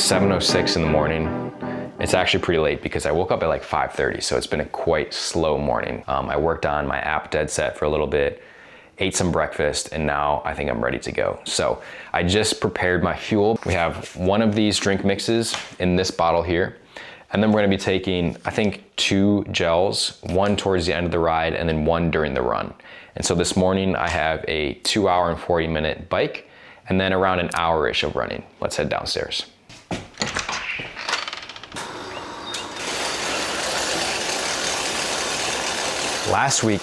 7:06 in the morning. It's actually pretty late because I woke up at like 5:30, so it's been a quite slow morning. I worked on my app Dedset for a little bit, ate some breakfast, and now I think I'm ready to go. So I just prepared my fuel. We have one of these drink mixes in this bottle here, and then we're gonna be taking, I think, 2 gels, one towards the end of the ride and then one during the run. And so this morning I have a 2 hour and 40 minute bike and then around an hour-ish of running. Let's head downstairs. Last week,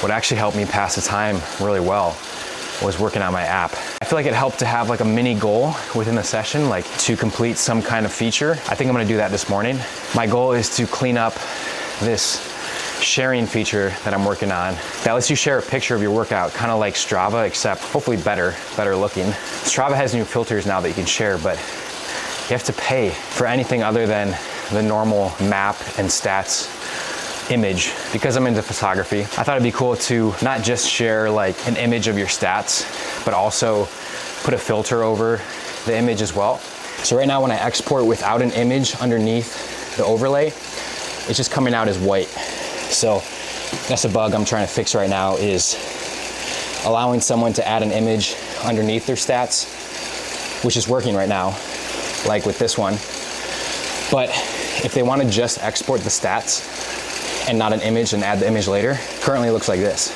what actually helped me pass the time really well was working on my app. I feel like it helped to have like a mini goal within the session, like to complete some kind of feature. I think I'm gonna do that this morning. My goal is to clean up this sharing feature that I'm working on that lets you share a picture of your workout, kind of like Strava, except hopefully better looking. Strava has new filters now that you can share, but you have to pay for anything other than the normal map and stats image. Because I'm into photography, I thought it'd be cool to not just share like an image of your stats, but also put a filter over the image as well. So right now when I export without an image underneath the overlay, it's just coming out as white. So that's a bug I'm trying to fix right now, is allowing someone to add an image underneath their stats, which is working right now, like with this one. But if they want to just export the stats and not an image and add the image later, currently it looks like this,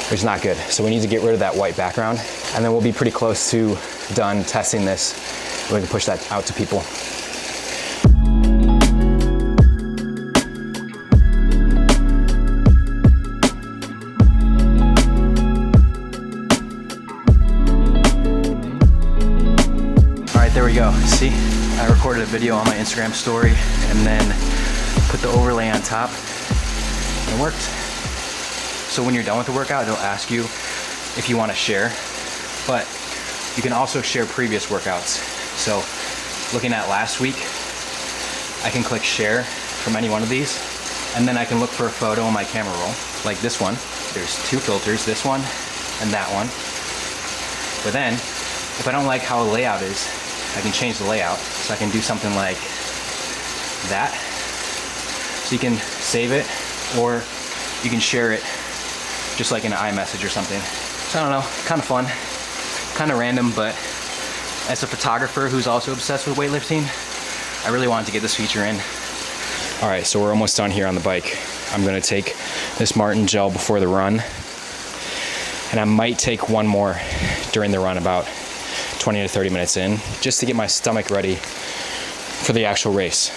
which is not good. So we need to get rid of that white background, and then we'll be pretty close to done testing this. We can push that out to people. All right, there we go. See, I recorded a video on my Instagram story and then put the overlay on top. It worked. So when you're done with the workout, it'll ask you if you want to share, but you can also share previous workouts. So looking at last week, I can click share from any one of these, and then I can look for a photo in my camera roll, like this one. There's 2 filters, this one and that one. But then, if I don't like how a layout is, I can change the layout. So I can do something like that. So you can save it, or you can share it just like in an iMessage or something. So I don't know, kind of fun, kind of random, but as a photographer who's also obsessed with weightlifting, I really wanted to get this feature in. All right, so we're almost done here on the bike. I'm gonna take this Martin gel before the run, and I might take one more during the run about 20 to 30 minutes in, just to get my stomach ready for the actual race.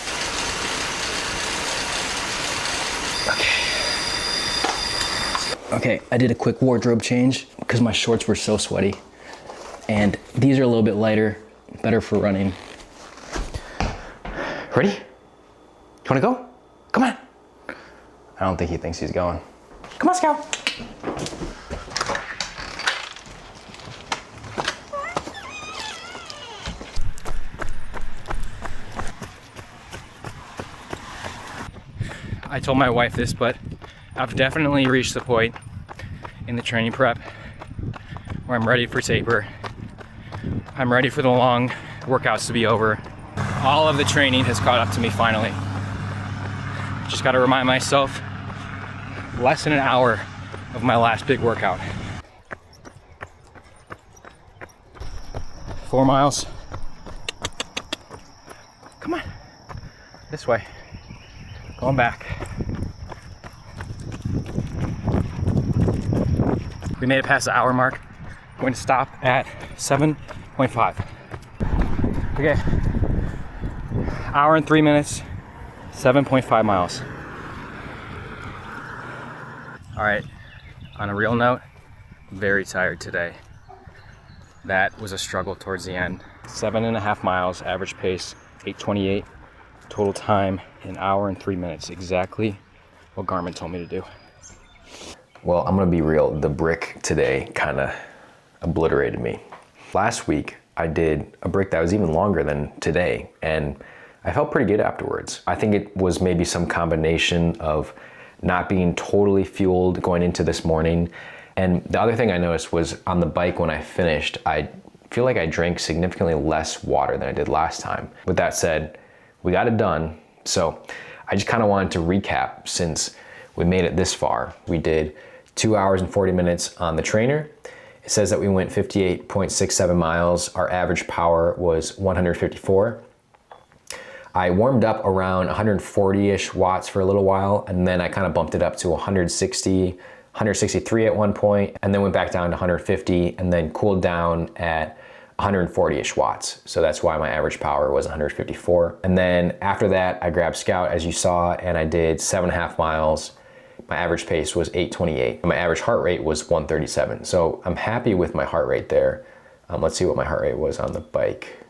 Okay, I did a quick wardrobe change because my shorts were so sweaty. And these are a little bit lighter, better for running. Ready? You wanna go? Come on. I don't think he thinks he's going. Come on, Scout. I told my wife this, but I've definitely reached the point in the training prep where I'm ready for taper. I'm ready for the long workouts to be over. All of the training has caught up to me finally. Just gotta remind myself, less than an hour of my last big workout. 4 miles. Come on, this way, going back. We made it past the hour mark. I'm going to stop at 7.5. Okay, hour and 3 minutes, 7.5 miles. All right, on a real note, very tired today. That was a struggle towards the end. 7.5 miles, average pace, 8:28. Total time, an hour and 3 minutes. Exactly what Garmin told me to do. Well, I'm gonna be real. The brick today kind of obliterated me. Last week, I did a brick that was even longer than today, and I felt pretty good afterwards. I think it was maybe some combination of not being totally fueled going into this morning. And the other thing I noticed was on the bike when I finished, I feel like I drank significantly less water than I did last time. With that said, we got it done. So I just kind of wanted to recap since we made it this far. We did 2 hours and 40 minutes on the trainer. It says that we went 58.67 miles. Our average power was 154. I warmed up around 140-ish watts for a little while, and then I kind of bumped it up to 163 at one point, and then went back down to 150, and then cooled down at 140-ish watts. So that's why my average power was 154. And then after that, I grabbed Scout, as you saw, and I did 7.5 miles. My average pace was 8:28. My average heart rate was 137. So I'm happy with my heart rate there. Let's see what my heart rate was on the bike.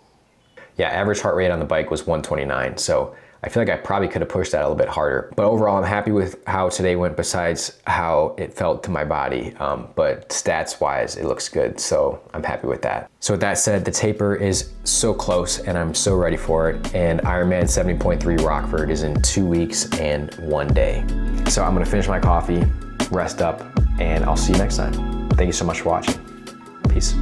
Yeah, average heart rate on the bike was 129. So I feel like I probably could have pushed that a little bit harder. But overall, I'm happy with how today went besides how it felt to my body. But stats wise, it looks good. So I'm happy with that. So with that said, the taper is so close and I'm so ready for it. And Ironman 70.3 Rockford is in 2 weeks and 1 day. So I'm gonna finish my coffee, rest up, and I'll see you next time. Thank you so much for watching. Peace.